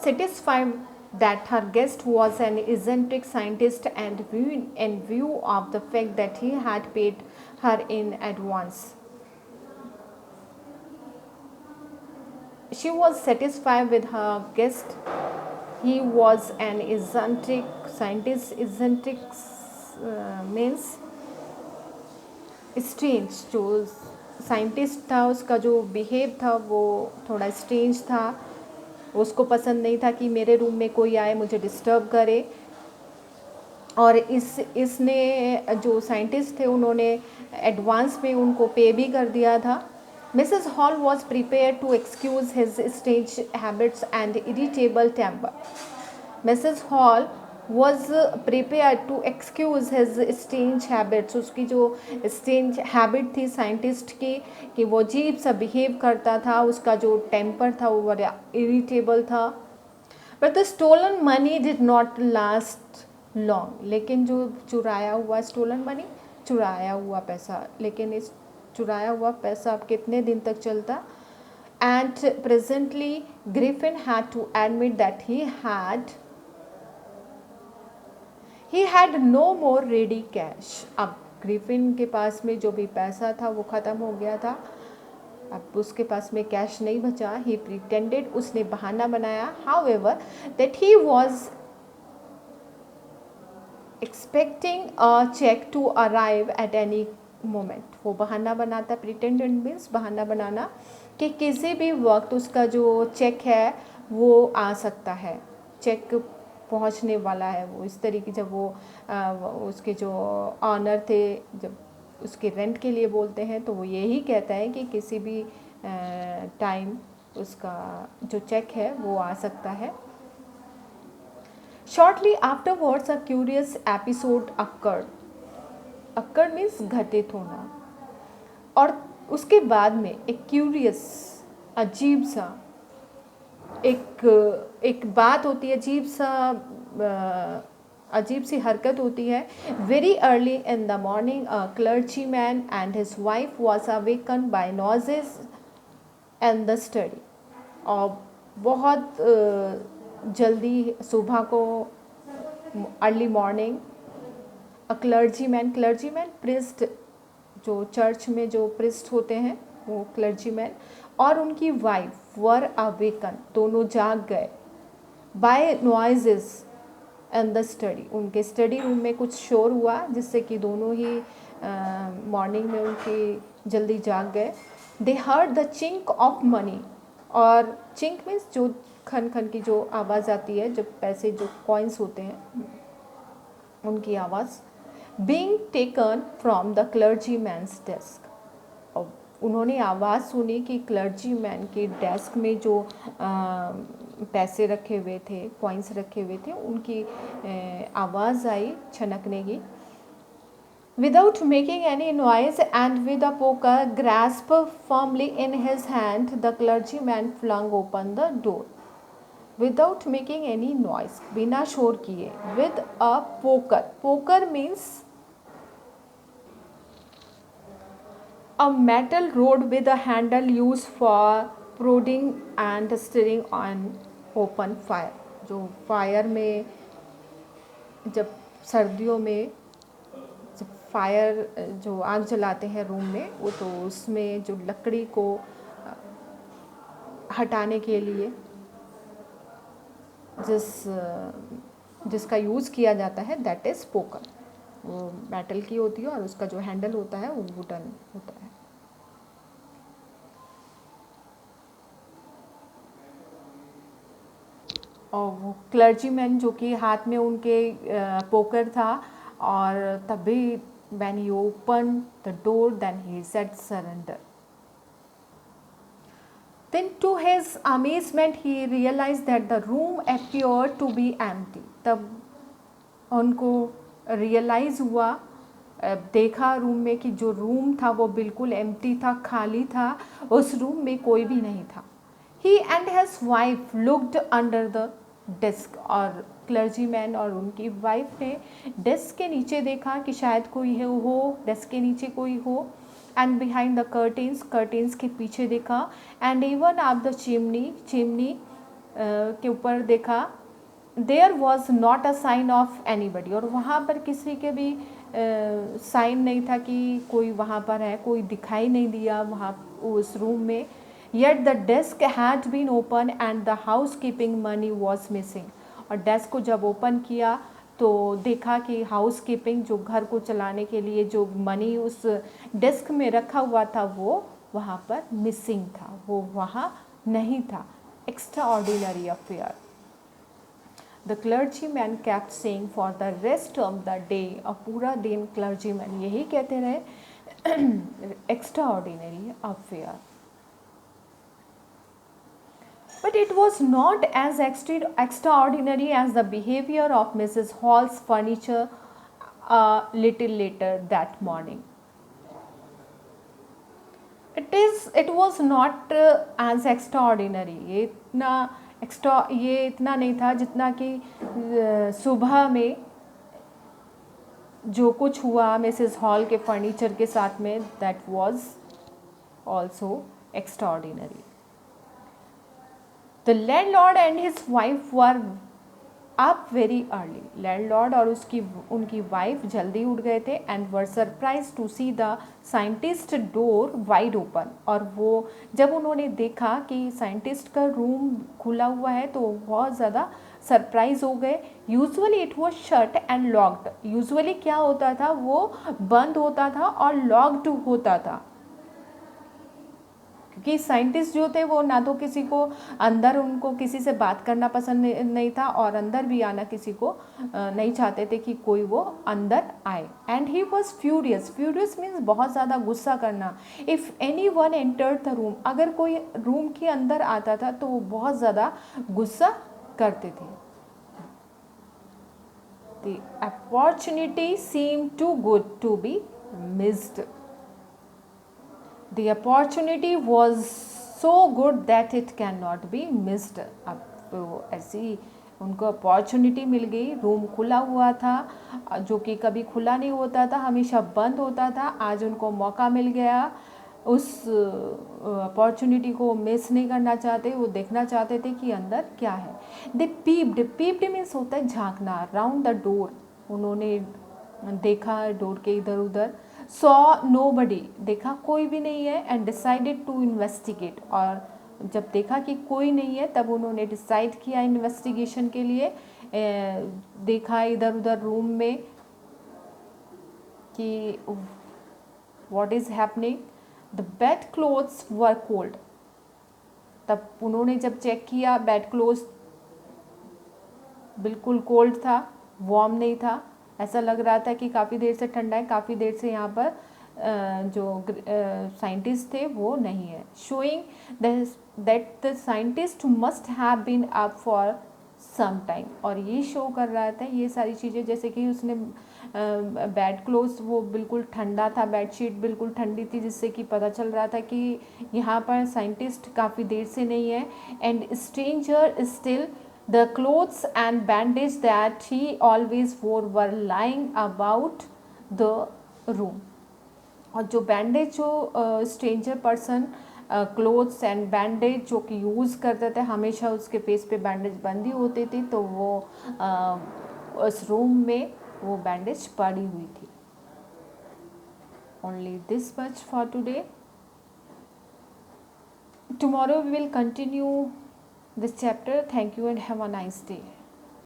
Satisfied that her guest was an eccentric scientist and in view of the fact that he had paid her in advance, she was satisfied with her guest. He was an eccentric scientist. Eccentric means strange, जो scientist था उसका जो behave था वो थोड़ा strange था. उसको पसंद नहीं था कि मेरे रूम में कोई आए मुझे डिस्टर्ब करे. और इसने जो साइंटिस्ट थे उन्होंने एडवांस में उनको पे भी कर दिया था. Mrs Hall was prepare to excuse his stage habits and irritable temper. Mrs Hall was prepared to excuse his strange habits. उसकी जो strange habit थी साइंटिस्ट की कि वो अजीब सा बिहेव करता था, उसका जो टेम्पर था वो बड़ा इरिटेबल था. But the stolen money did not last long. लेकिन जो चुराया हुआ स्टोलन मनी, चुराया हुआ पैसा, लेकिन इस चुराया हुआ पैसा अब कितने दिन तक चलता. And presently Griffin had to admit that he had no more ready cash. अब ग्रिफिन के पास में जो भी पैसा था वो ख़त्म हो गया था. अब उसके पास में कैश नहीं बचा. he pretended, उसने बहाना बनाया, however that he was expecting a check to arrive at any moment. वो बहाना बनाता, pretended means बहाना बनाना, कि किसी भी वक्त उसका जो चेक है वो आ सकता है, चेक पहुंचने वाला है. वो इस तरीके जब वो उसके जो ऑनर थे जब उसके रेंट के लिए बोलते हैं तो वो यही कहता है कि किसी भी टाइम उसका जो चेक है वो आ सकता है. Shortly afterwards a curious episode occurred means घटित होना. और उसके बाद में एक क्यूरियस अजीब सा एक बात होती है, अजीब सी हरकत होती है. Very early in the morning a clergyman and his wife was awaken by noises and the study. और बहुत जल्दी सुबह को early morning a clergyman priest, जो चर्च में जो प्रिस्ट होते हैं वो क्लर्जी मैन, और उनकी वाइफ वर अवेकन, दोनों जाग गए. By noises and the study, उनके स्टडी रूम में कुछ शोर हुआ जिससे कि दोनों ही मॉर्निंग में उनकी जल्दी जाग गए. दे heard the chink of money, और चिंक मीन्स जो खन खन की जो आवाज़ आती है जब पैसे जो कॉइन्स होते हैं उनकी आवाज़. Being taken from the clergyman's desk, और उन्होंने आवाज़ सुनी कि क्लर्जी मैन के डेस्क में जो पैसे रखे हुए थे, कॉइन्स रखे हुए थे, उनकी आवाज़ आई छनकने की. Without making any noise and with a poker grasp firmly in his hand the clergyman flung open the door. Without making any noise, बिना शोर किए, with a poker means a metal rod with a handle used for prodding and stirring on open fire. जो fire में जब सर्दियों में जब fire जो आग जलाते हैं रूम में, वो तो उसमें जो लकड़ी को हटाने के लिए जिसका यूज़ किया जाता है दैट इज़ पोकर. वो मेटल की होती है और उसका जो हैंडल होता है वो वुडन होता है. और वो क्लर्जी मैन जो कि हाथ में उनके पोकर था, और तभी when he opened the door then he said surrender. Then to his amazement he realized that the room appeared to be empty. तब उनको रियलाइज़ हुआ, देखा रूम में कि जो रूम था वो बिल्कुल एम्प्टी था, खाली था, उस रूम में कोई भी नहीं था. He and his wife looked under the desk, और क्लर्जी मैन और उनकी वाइफ ने डेस्क के नीचे देखा कि शायद कोई हो, डेस्क के नीचे कोई हो. एंड बिहाइंड द कर्टेन्स के पीछे देखा. And even up the chimney के ऊपर देखा, there was not a sign of anybody, और वहाँ पर किसी के भी साइन नहीं था कि कोई वहाँ पर है, कोई दिखाई नहीं दिया वहाँ उस रूम में. Yet the desk had been open and the housekeeping money was missing. और डेस्क को जब ओपन किया तो देखा कि हाउस कीपिंग, जो घर को चलाने के लिए जो मनी उस डेस्क में रखा हुआ था, वो वहाँ पर मिसिंग था, वो वहाँ नहीं था. Extra ordinary affair. The clergyman kept saying for the rest of the day. और पूरा दिन क्लर्जीमैन यही कहते रहे, extra ordinary affair. But it was not as extraordinary as the behavior of Mrs. Hall's furniture a little later that morning. It was not as extraordinary. ये इतना नहीं था जितना कि सुबह में जो कुछ हुआ मिसेस हॉल के फर्नीचर के साथ में, that was also extraordinary. The landlord and his wife were up very early. Landlord और उनकी वाइफ जल्दी उठ गए थे. And were surprise to see the scientist door wide open. और वो जब उन्होंने देखा कि साइंटिस्ट का रूम खुला हुआ है तो बहुत ज़्यादा सरप्राइज हो गए. Usually it was shut and locked. Usually क्या होता था, वो बंद होता था और लॉक्ड होता था, क्योंकि साइंटिस्ट जो थे वो ना तो किसी को अंदर, उनको किसी से बात करना पसंद नहीं था और अंदर भी आना किसी को नहीं चाहते थे कि कोई वो अंदर आए. And he was furious. Furious means बहुत ज़्यादा गुस्सा करना. If any one entered the room, अगर कोई रूम के अंदर आता था तो वो बहुत ज़्यादा गुस्सा करते थे. The opportunity seem too good to be missed. The opportunity was so good that it cannot be missed. अब ऐसी उनको अपॉर्चुनिटी मिल गई. रूम खुला हुआ था, जो कि कभी खुला नहीं होता था, हमेशा बंद होता था. आज उनको मौका मिल गया. उस अपॉर्चुनिटी को मिस नहीं करना चाहते, वो देखना चाहते थे कि अंदर क्या है. दे पीप्ड. पीप्ड मीन्स होता है झांकना. Round the door. उन्होंने देखा डोर के इधर उधर. Saw nobody. देखा कोई भी नहीं है. And decided to investigate. और जब देखा कि कोई नहीं है तब उन्होंने डिसाइड किया इन्वेस्टिगेशन के लिए. देखा इधर उधर रूम में कि what is happening. The bed clothes were cold. तब उन्होंने जब चेक किया, बेड क्लोथ्स बिल्कुल कोल्ड था, वार्म नहीं था. ऐसा लग रहा था कि काफ़ी देर से ठंडा है, काफ़ी देर से यहाँ पर जो साइंटिस्ट थे वो नहीं है. Showing that the scientist must have been up for some time. और ये शो कर रहा था ये सारी चीज़ें, जैसे कि उसने बेड क्लोथ्स वो बिल्कुल ठंडा था, बेडशीट बिल्कुल ठंडी थी, जिससे कि पता चल रहा था कि यहाँ पर साइंटिस्ट काफ़ी देर से नहीं है. And stranger still. The clothes and bandage that he always wore were lying about the room. और जो बैंडेज जो stranger person clothes and bandage जो कि यूज़ करते थे, हमेशा उसके फेस पे बैंडेज बंदी होती थी, तो वो उस रूम में वो बैंडेज पड़ी हुई थी. Only this much for today. Tomorrow we will continue this chapter. Thank you and have a nice day.